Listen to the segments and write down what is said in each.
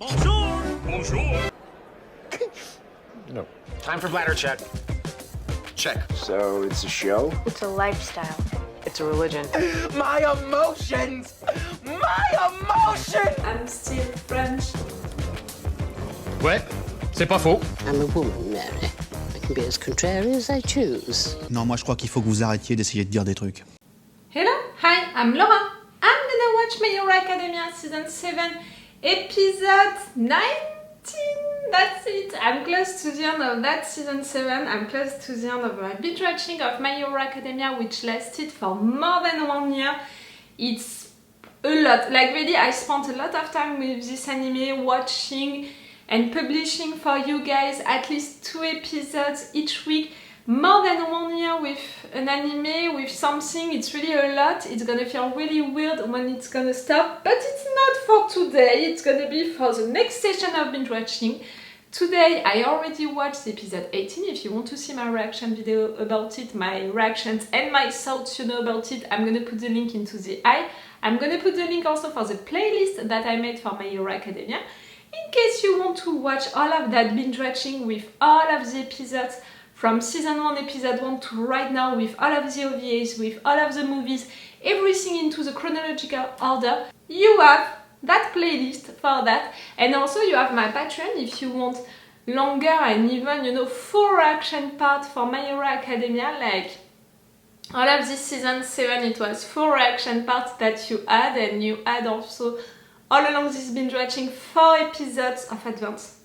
Bonjour! Bonjour! No. Time for bladder check. Check. So it's a show? It's a lifestyle. It's a religion. My emotions! My emotions! I'm still French. Ouais, c'est pas faux. I'm a woman, Mary. I can be as contrary as I choose. Non, moi je crois qu'il faut que vous arrêtiez d'essayer de dire des trucs. Hello, hi, I'm Laura. I'm gonna watch My Hero Academia Season 7, Episode 19. That's it. I'm close to the end of that Season 7. I'm close to the end of my binge watching of My Hero Academia, which lasted for more than 1 year. It's a lot. Like really, I spent a lot of time with this anime, watching and publishing for you guys at least 2 episodes each week. More than 1 year with an anime, with something, it's really a lot. It's gonna feel really weird when it's gonna stop, but it's not for today. It's gonna be for the next session of binge watching. Today I already watched episode 18. If you want to see my reaction video about it, my reactions and my thoughts you know about it, I'm gonna put the link into the I'm gonna put the link also for the playlist that I made for My Hero Academia. In case you want to watch all of that binge watching with all of the episodes from season 1, episode 1 to right now, with all of the OVAs, with all of the movies, everything into the chronological order, you have that playlist for that. And also you have my Patreon if you want longer and even, you know, full reaction part for My Hero Academia. Like all of this season 7, it was full reaction part that you had, and you had also all along this binge watching 4 episodes of advance.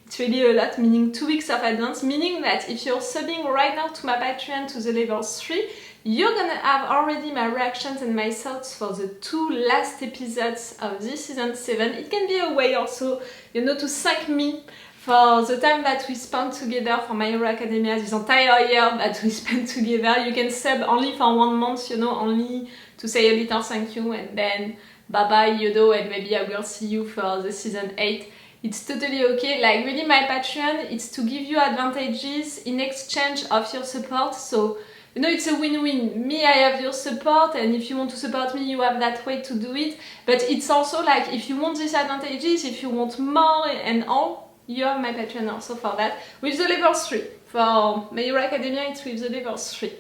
It's really a lot, meaning 2 weeks of advance, meaning that if you're subbing right now to my Patreon to the level 3, you're gonna have already my reactions and my thoughts for the 2 last episodes of this season 7. It can be a way also, you know, to thank me for the time that we spent together for My Hero Academia, this entire year that we spent together. You can sub only for 1 month, you know, only to say a little thank you, and then bye bye, you know, and maybe I will see you for the season 8. It's totally okay. Like really, my Patreon, it's to give you advantages in exchange of your support. So, you know, it's a win-win. Me, I have your support, and if you want to support me, you have that way to do it. But it's also like, if you want these advantages, if you want more and all, you have my Patreon also for that. With the level 3. For My Hero Academia, it's with the level 3.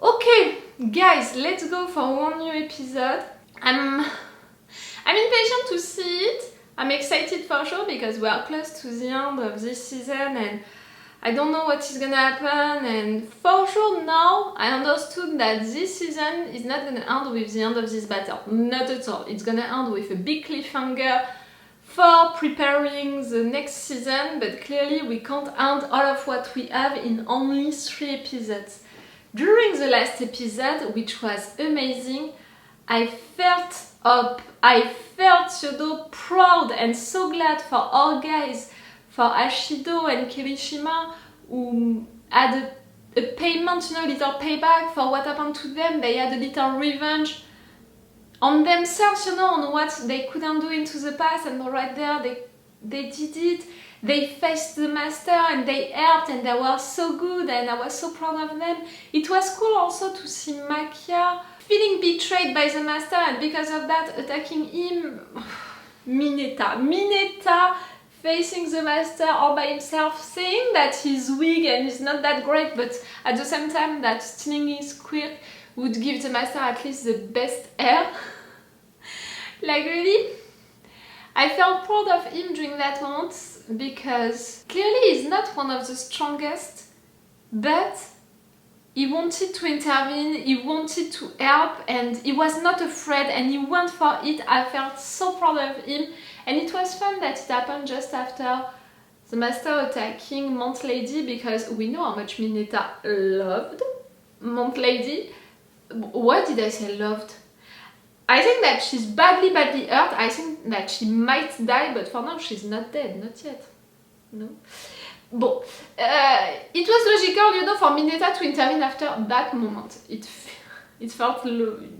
Okay, guys, let's go for 1 new episode. I'm impatient to see it. I'm excited for sure because we are close to the end of this season and I don't know what is gonna happen, and for sure now I understood that this season is not gonna end with the end of this battle. Not at all. It's gonna end with a big cliffhanger for preparing the next season, but clearly we can't end all of what we have in only 3 episodes. During the last episode, which was amazing, I felt up. I felt Shoto proud and so glad for all guys, for Ashido and Kirishima, who had a payment, you know, a little payback for what happened to them. They had a little revenge on themselves, you know, on what they couldn't do into the past, and right there they did it. They faced the master and they helped, and they were so good, and I was so proud of them. It was cool also to see Makia feeling betrayed by the master, and because of that attacking him. Mineta facing the master all by himself, saying that he's weak and he's not that great, but at the same time that stealing his quirk would give the master at least the best air. Like really, I felt proud of him during that moment, because clearly he's not one of the strongest, but he wanted to intervene, he wanted to help, and he was not afraid, and he went for it. I felt so proud of him, and it was fun that it happened just after the master attacking Mont Lady, because we know how much Mineta loved Mont Lady. Why did I say loved? I think that she's badly hurt. I think that she might die, but for now she's not dead, not yet. No. Bon, it was logical, you know, for Mineta to intervene after that moment. It felt,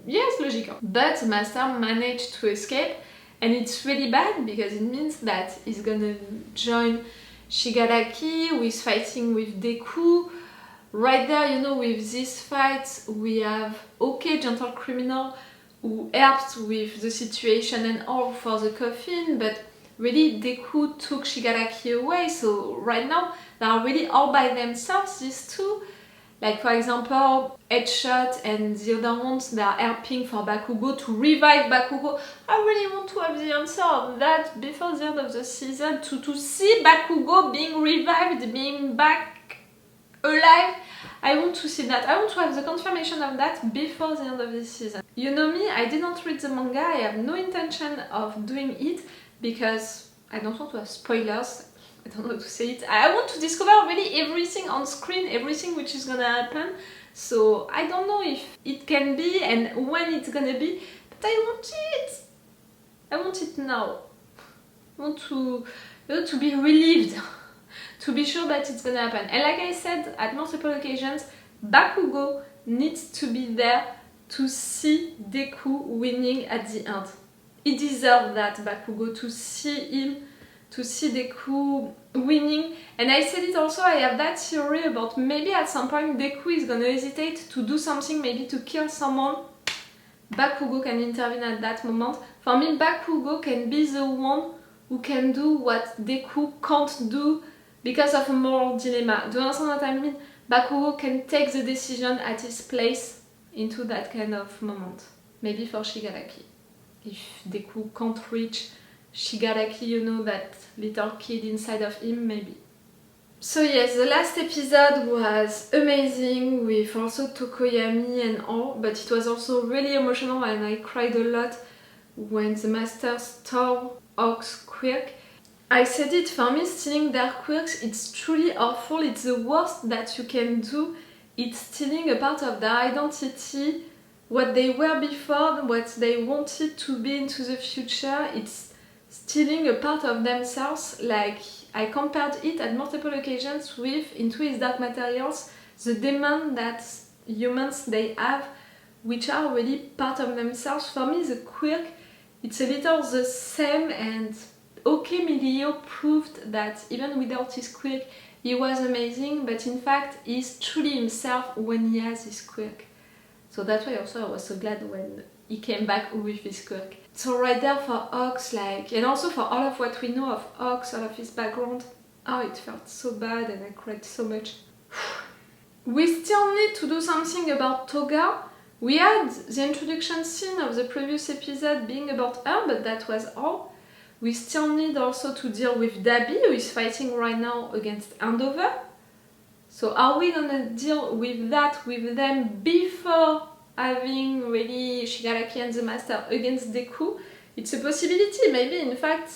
yes, logical. But the master managed to escape, and it's really bad because it means that he's gonna join Shigaraki, who is fighting with Deku. Right there, you know, with this fight, we have OK, Gentle Criminal, who helped with the situation and all for the coffin, but really Deku took Shigaraki away, so right now they are really all by themselves, these two. Like for example, Headshot and the other ones, they are helping for Bakugo to revive Bakugo. I really want to have the answer of that before the end of the season, to see Bakugo being revived, being back alive. I want to see that. I want to have the confirmation of that before the end of this season. You know me, I didn't read the manga, I have no intention of doing it because I don't want to have spoilers. I don't know how to say it. I want to discover really everything on screen, everything which is gonna happen. So I don't know if it can be and when it's gonna be, but I want it. I want it now. I want to be relieved, to be sure that it's gonna happen. And like I said at multiple occasions, Bakugo needs to be there to see Deku winning at the end. He deserves that, Bakugo, to see him, to see Deku winning. And I said it also, I have that theory about maybe at some point Deku is gonna hesitate to do something, maybe to kill someone. Bakugo can intervene at that moment. For me, Bakugo can be the one who can do what Deku can't do because of a moral dilemma. Do you understand what I mean? Bakugo can take the decision at his place into that kind of moment. Maybe for Shigaraki. If Deku can't reach Shigaraki, you know, that little kid inside of him, maybe. So yes, the last episode was amazing with also Tokoyami and all, but it was also really emotional and I cried a lot when the master stole Hawk's quirk. I said it, for me stealing their quirks, it's truly awful, it's the worst that you can do. It's stealing a part of their identity, what they were before, what they wanted to be into the future. It's stealing a part of themselves. Like I compared it at multiple occasions with Into His Dark Materials, the demon that humans they have, which are really part of themselves. For me, the quirk, it's a little the same, and Milio proved that even without his quirk, he was amazing, but in fact, he's truly himself when he has his quirk. So that's why also I was so glad when he came back with his quirk. So right there for Ox, like, and also for all of what we know of Ox, all of his background, oh, it felt so bad and I cried so much. We still need to do something about Toga. We had the introduction scene of the previous episode being about her, but that was all. We still need also to deal with Dabi, who is fighting right now against Endeavor. So are we gonna deal with that with them before having really Shigaraki and the Master against Deku? It's a possibility, maybe in fact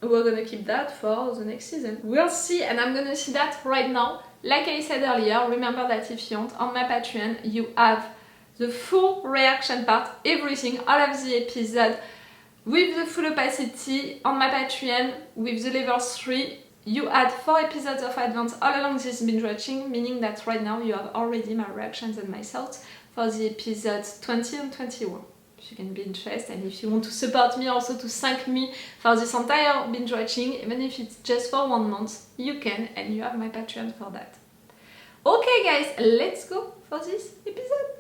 we're gonna keep that for the next season. We'll see, and I'm gonna see that right now. Like I said earlier, remember that if you want, on my Patreon you have the full reaction part, everything, all of the episode with the full opacity on my Patreon with the level 3. You had 4 episodes of advance all along this binge watching, meaning that right now you have already my reactions and my thoughts for the episodes 20 and 21. If you can be interested, and if you want to support me also to thank me for this entire binge watching, even if it's just for 1 month, you can, and you have my Patreon for that. Okay guys, let's go for this episode.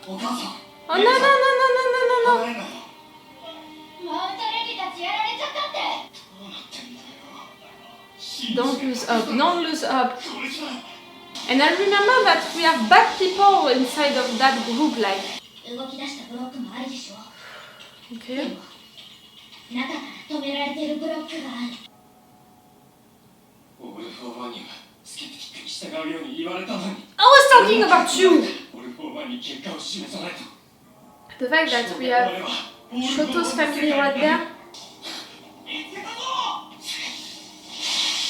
Oh no no no no no no no no! Don't lose up, don't lose up. And I remember that we have bad people inside of that group, like. Okay. I was talking about you! The fact that we have Shoto's family right there.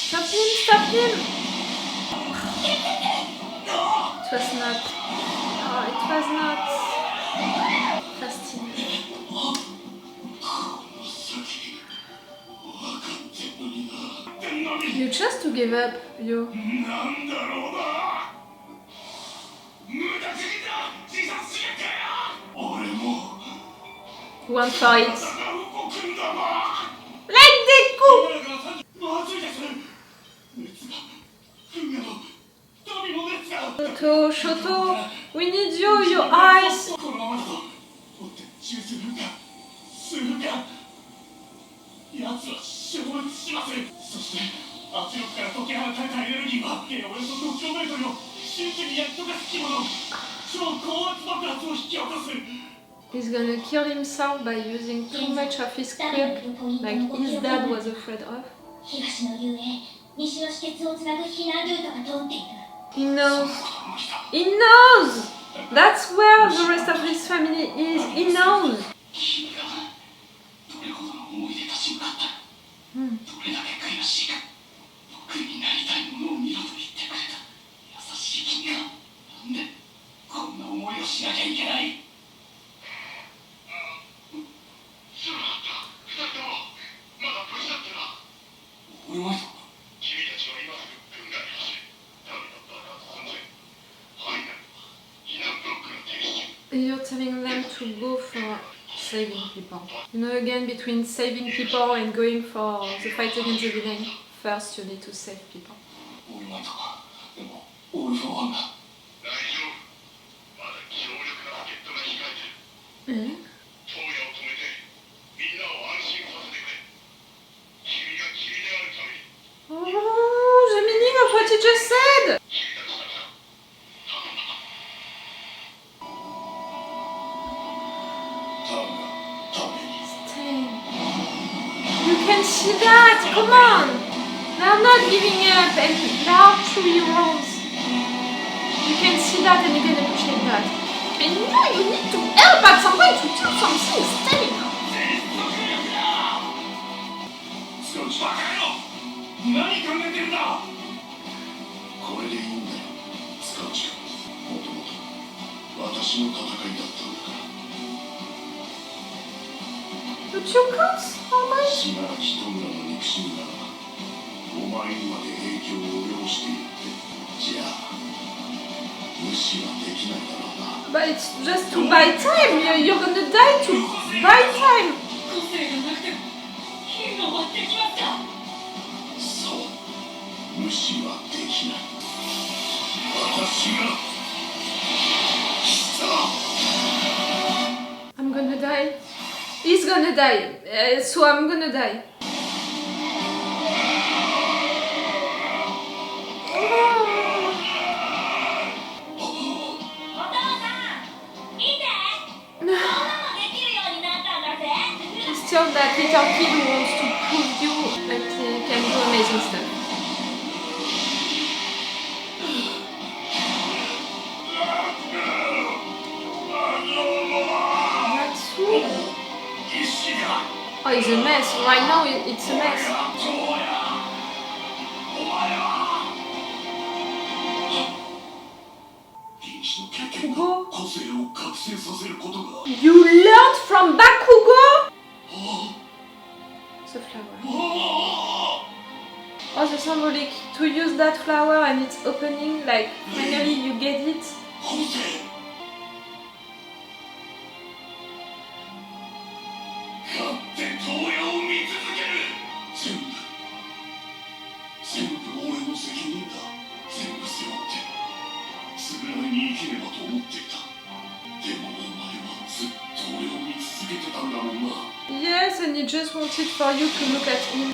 Stop him, stop him! It was not. Oh, it was not. Fascinating. You chose to give up, you. Went for it. Like Deku! Shoto, we need you, your eyes! He's gonna kill himself by using too much of his quirk, like his dad was afraid of. He knows. He knows! That's where the rest of his family is. He knows. You're telling them to go for saving people. You know, again, between saving people and going for the fight against the villain, first you need to save people. Oh, the meaning of what he just said! You can see that! Come on! They're not giving up and they are true heroes. You can see that and you can appreciate that. And you know you need to help at some point to do something. Stay! But you can't. Oh my. But it's just to buy time. You're gonna die to buy time. I'm gonna die. He's gonna die. So I'm gonna die. Still that little kid who wants to prove you that he can do amazing stuff. That's true. Oh, it's a mess. Right now it's a mess. Bakugo? You learned from Bakugo? The flower. Oh, the symbolic. To use that flower and it's opening, like, finally you get it. Yes, and he just wanted for you to look at him.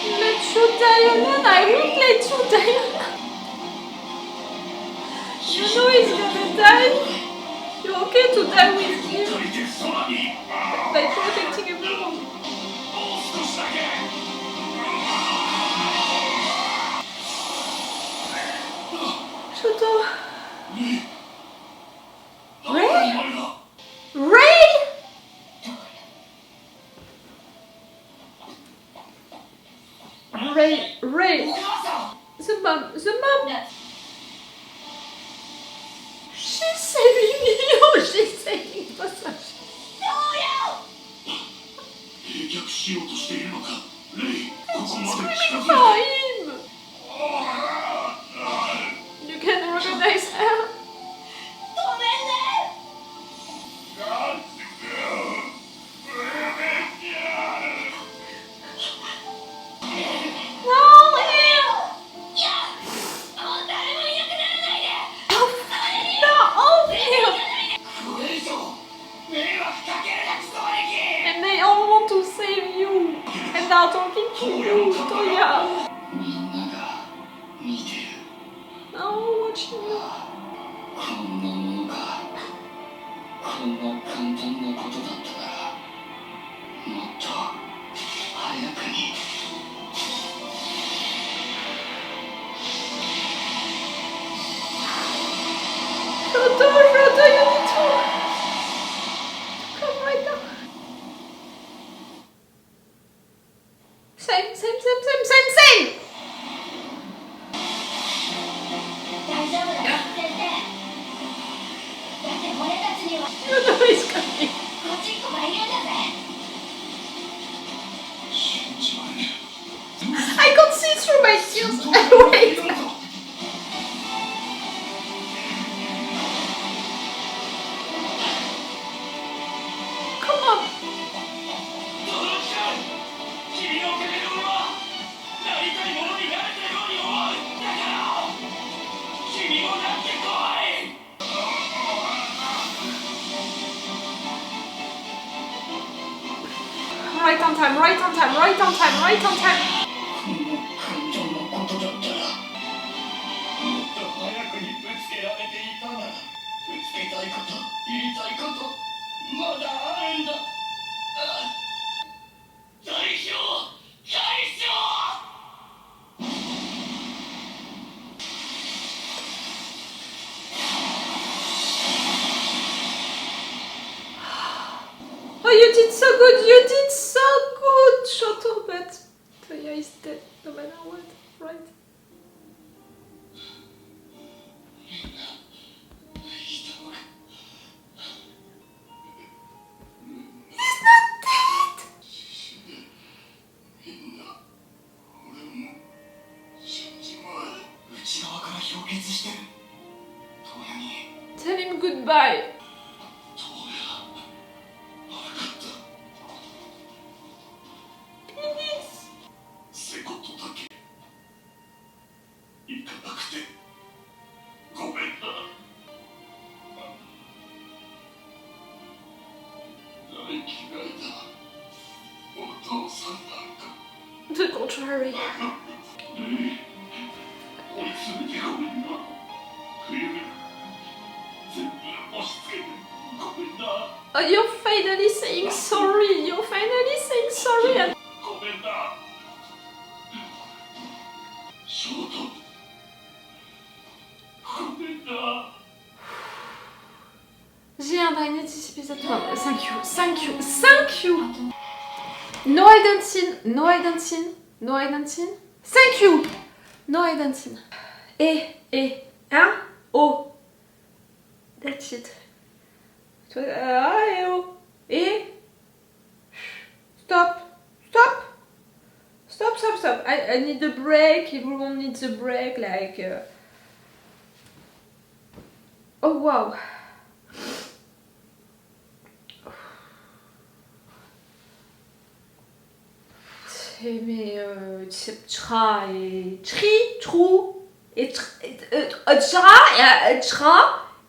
Let you die alone? I won't let you die alone. You know he's gonna die. You're okay to die with him by protecting everyone. Shoto. Ray? Ray? Ray. The mom. She's saving you. She's saving Toya. She's screaming for him. You can recognize her. Toya. Oh, watching you. こんなものがこんな簡単なことだったならもっと早くに Shoto, Shoto, you need to come right now. Same. 大丈夫だよ先生だって俺たちには Shoto is coming. こちっこがいるんだぜ I can't see through my tears. Wait. Come on. 君のおかげで俺はなりたいものになれたように思う。だから君もなってこい。 Right on time. こんな簡単なことだったらもっと早くにぶつけられていたならぶつけたいこと言いたいことまだあるんだ大将 Oh, you did so good, Shoto, but Toya is dead no matter what, right? He's not dead! みんな俺も死んじまう内側から氷結してるトヤに Tell him goodbye. トヤ悪かったせことだけ行かなくてごめんな誰嫌いだお父さんなんか The contrary. 追い詰めてごめんな冬全部押し付けてごめんな Oh, you're finally saying sorry. And ごめんなショートごめんな j'ai un dernier 10 épisodes. Thank you. No identity. Thank you. No identity. Oh. That's it. Stop. I need a break. Everyone needs a break. Oh wow. Mais tra et trou et tra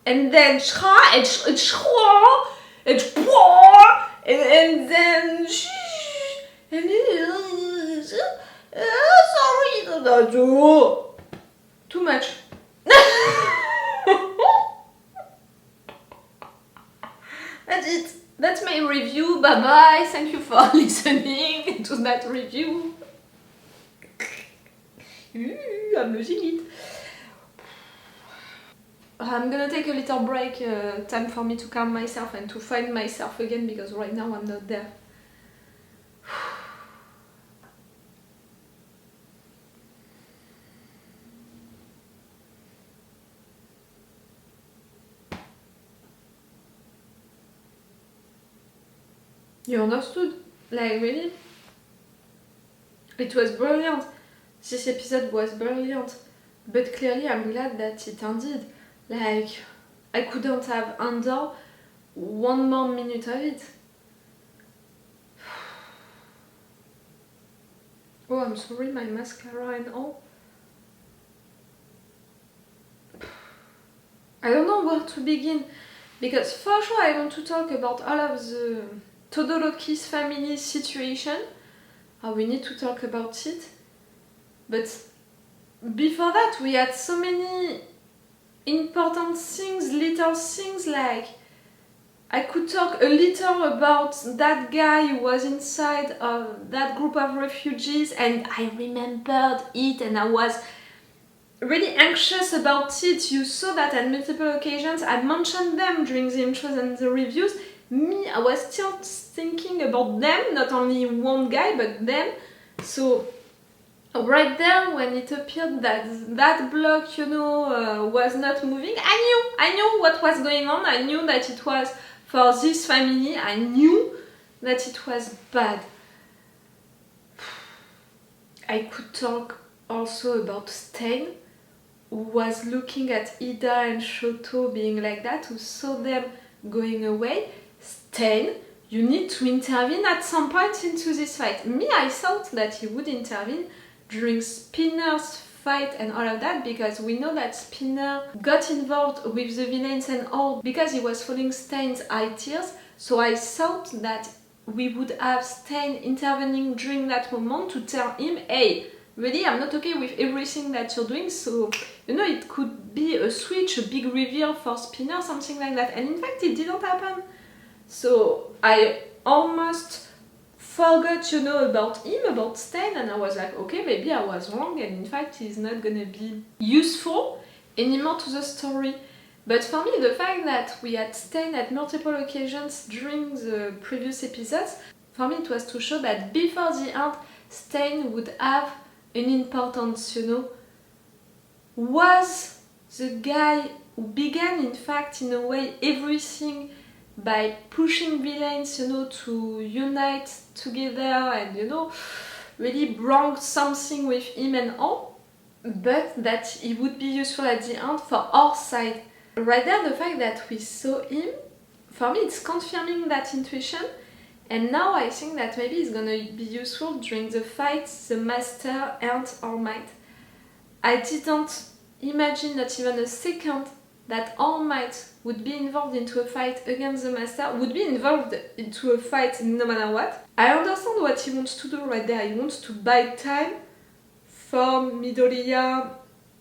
and then tra and schwa and and then and sorry too much. That's it. That's my review. Bye bye. Thank you for listening to that review. I'm losing it. I'm gonna take a little break, time for me to calm myself and to find myself again because right now I'm not there. You understood? Like, really? It was brilliant. This episode was brilliant. But clearly I'm glad that it ended. Like, I couldn't have handled one more minute of it. Oh, I'm sorry, my mascara and all. I don't know where to begin. Because for sure I want to talk about all of the Todoroki's family situation. we need to talk about it. But before that, we had so many important things, little things, like I could talk a little about that guy who was inside of that group of refugees, and I remembered it and I was really anxious about it. You saw that at multiple occasions. I mentioned them during the intros and the reviews. Me, I was still thinking about them, not only one guy, but them. So right there, when it appeared that that block, you know, was not moving, I knew what was going on. I knew that it was for this family. I knew that it was bad. I could talk also about Stain, who was looking at Iida and Shoto being like that, who saw them going away. Stain, you need to intervene at some point into this fight. Me, I thought that he would intervene during Spinner's fight and all of that, because we know that Spinner got involved with the villains and all because he was following Stain's ideas. So I thought that we would have Stain intervening during that moment to tell him, hey, really, I'm not okay with everything that you're doing. So, you know, it could be a switch, a big reveal for Spinner, something like that. And in fact, it didn't happen. So I almost forgot, you know, about him, about Stain, and I was like, okay, maybe I was wrong, and in fact he's not gonna be useful anymore to the story. But for me, the fact that we had Stain at multiple occasions during the previous episodes, for me it was to show that before the end, Stain would have an importance, you know, was the guy who began, in fact, in a way, everything by pushing villains, you know, to unite together and, you know, really brought something with him and all, but that he would be useful at the end for our side. Right there, the fact that we saw him, for me, it's confirming that intuition, and now I think that maybe it's gonna be useful during the fight, the Master and All Might. I didn't imagine, not even a second, that All Might would be involved into a fight against the Master, would be involved into a fight no matter what. I understand what he wants to do right there. He wants to buy time for Midoriya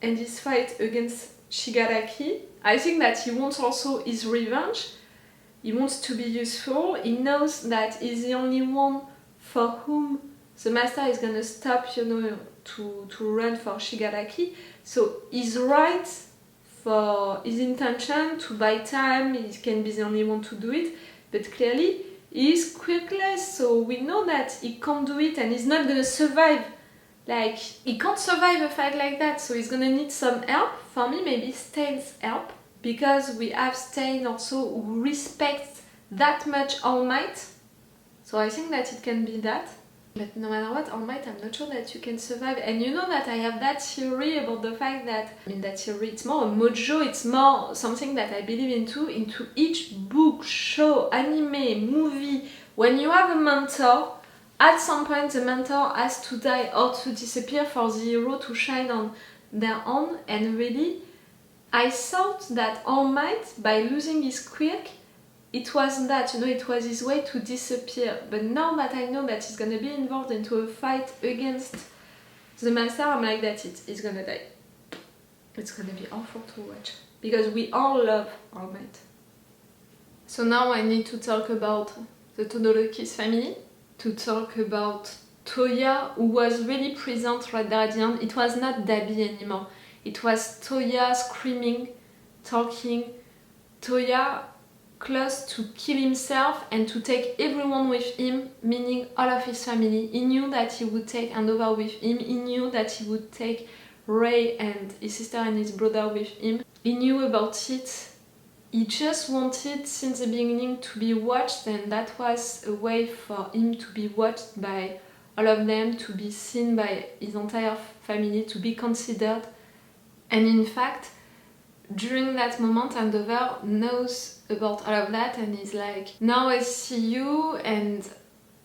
and his fight against Shigaraki. I think that he wants also his revenge. He wants to be useful. He knows that he's the only one for whom the Master is gonna stop, you know, to run for Shigaraki. So he's right for his intention to buy time. He can be the only one to do it, but clearly he is quirkless, so we know that he can't do it and he's not gonna survive. Like, he can't survive a fight like that, so he's gonna need some help. For me, maybe Stain's help, because we have Stain also who respects that much All Might, so I think that it can be that. But no matter what, All Might, I'm not sure that you can survive. And you know that I have that theory about the fact that, I mean, that theory, it's more a mojo, it's more something that I believe into each book, show, anime, movie. When you have a mentor, at some point the mentor has to die or to disappear for the hero to shine on their own. And really, I thought that All Might, by losing his quirk, it wasn't that, you know, it was his way to disappear. But now that I know that he's gonna be involved into a fight against the Master, I'm like, that's it, he's gonna die. It's gonna be awful to watch, because we all love All Might. So now I need to talk about the Todoroki's family, to talk about Toya, who was really present right there at the end. It was not Dabi anymore. It was Toya screaming, talking, Toya close to kill himself and to take everyone with him, meaning all of his family. He knew that he would take Endeavor with him. He knew that he would take Ray and his sister and his brother with him. He knew about it. He just wanted since the beginning to be watched, and that was a way for him to be watched by all of them, to be seen by his entire family, to be considered. And in fact, during that moment, Endeavor knows about all of that and is like, now I see you and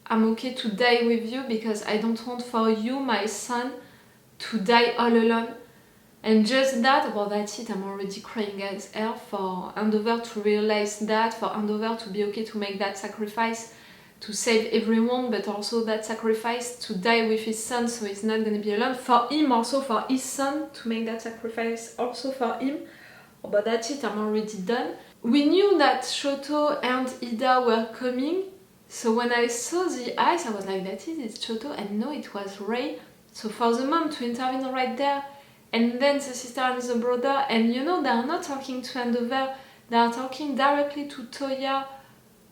I'm okay to die with you, because I don't want for you, my son, to die all alone. And just that, well, that's it, I'm already crying as hell for Endeavor to realize that, for Endeavor to be okay to make that sacrifice to save everyone, but also that sacrifice to die with his son, so he's not gonna be alone. For him, also for his son, to make that sacrifice also for him. Oh, but that's it, I'm already done. We knew that Shoto and Iida were coming, so when I saw the eyes, I was like, that is, it's Shoto, and no, it was Rei. So for the mom to intervene right there, and then the sister and the brother, and you know, they are not talking to Endeavor, they are talking directly to Toya.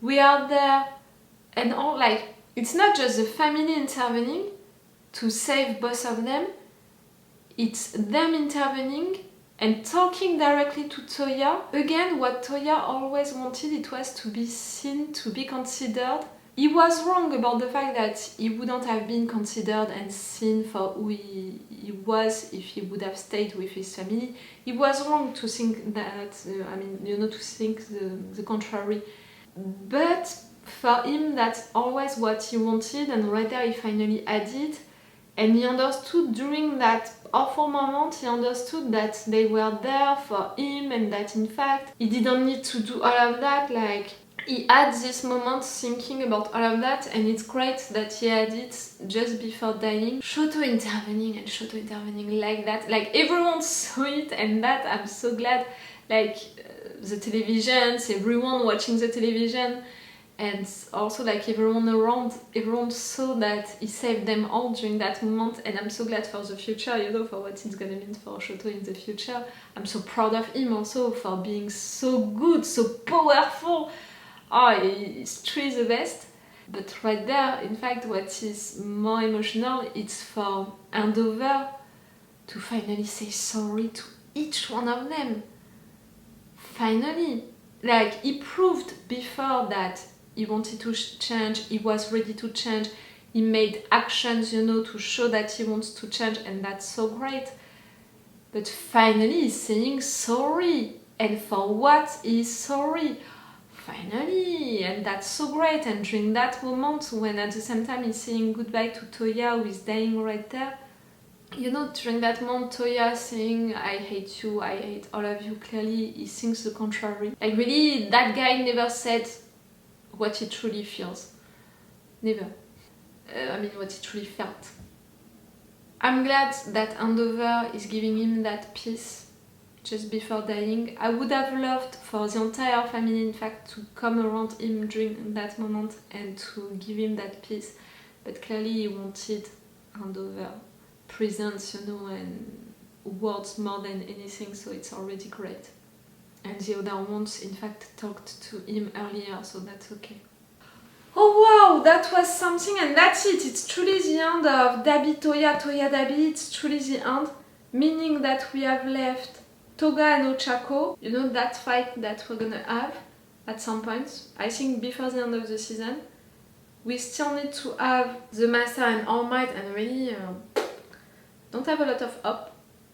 We are there, and all, like, it's not just the family intervening to save both of them, it's them intervening and talking directly to Toya. Again, what Toya always wanted, it was to be seen, to be considered. He was wrong about the fact that he wouldn't have been considered and seen for who he was if he would have stayed with his family. He was wrong to think that, to think the contrary. But for him, that's always what he wanted, and right there he finally had it. And he understood during that awful moment, he understood that they were there for him, and that in fact he didn't need to do all of that. Like, he had this moment thinking about all of that, and it's great that he had it just before dying. Shoto intervening like that, like everyone saw it, and that I'm so glad. Like the televisions, everyone watching the television, and also like everyone around, everyone saw that he saved them all during that moment, and I'm so glad for the future, you know, for what it's gonna mean for Shoto in the future. I'm so proud of him also for being so good, so powerful. Oh, he's truly the best. But right there, in fact, what is more emotional, it's for Endeavor to finally say sorry to each one of them. Finally. Like, he proved before that he wanted to change, he was ready to change, he made actions, you know, to show that he wants to change, and that's so great. But finally he's saying sorry, and for what he's sorry. Finally, and that's so great. And during that moment, when at the same time he's saying goodbye to Toya, who is dying right there, you know, during that moment, Toya saying, I hate you, I hate all of you, clearly he thinks the contrary. Like, really, that guy never said what he truly feels. Never. What he truly felt. I'm glad that Endeavor is giving him that peace just before dying. I would have loved for the entire family, in fact, to come around him during that moment and to give him that peace. But clearly he wanted Endeavor presence, you know, and words more than anything, so it's already great. And the other ones, in fact, talked to him earlier, so that's okay. Oh wow, that was something, and that's it. It's truly the end of Dabi Toya, Toya Dabi. It's truly the end, meaning that we have left Toga and Ochako, you know, that fight that we're gonna have at some point, I think before the end of the season. We still need to have the Master and All Might, and really don't have a lot of hope.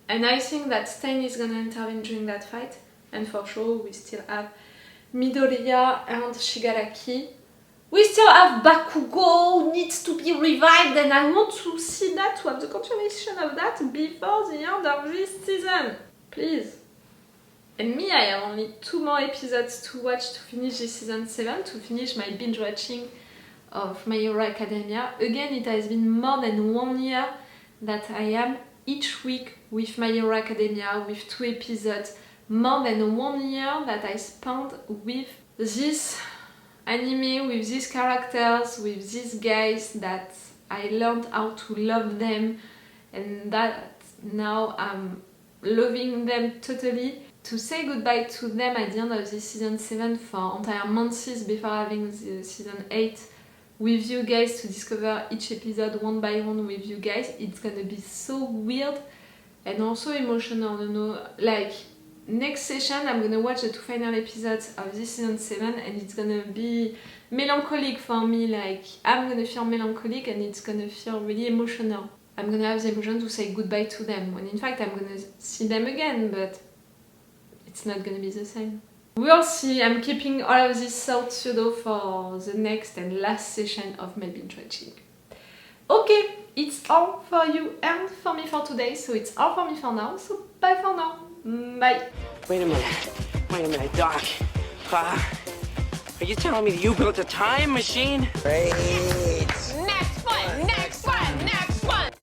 And I think that Stain is gonna intervene during that fight, and for sure we still have Midoriya and Shigaraki. We still have Bakugo, needs to be revived, and I want to see that, to have the confirmation of that before the end of this season. Please. And me, I have only 2 more episodes to watch to finish this season 7, to finish my binge watching of My Hero Academia. Again, it has been more than 1 year that I am each week with My Hero Academia, with 2 episodes. More than 1 year that I spent with this anime, with these characters, with these guys, that I learned how to love them, and that now I'm loving them totally. To say goodbye to them at the end of this season 7 for entire months before having the season 8 with you guys, to discover each episode one by one with you guys, it's gonna be so weird and also emotional, you know. Like, next session I'm gonna watch the 2 final episodes of this season 7, and it's gonna be melancholic for me. Like, I'm gonna feel melancholic, and it's gonna feel really emotional. I'm gonna have the emotion to say goodbye to them, when in fact I'm gonna see them again, but it's not gonna be the same. We'll see. I'm keeping all of these thoughts, you know, for the next and last session of my binge watching. Okay, it's all for you and for me for today, so it's all for me for now, so bye for now. Bye. Wait a minute, Doc. Are you telling me that you built a time machine? Great. Now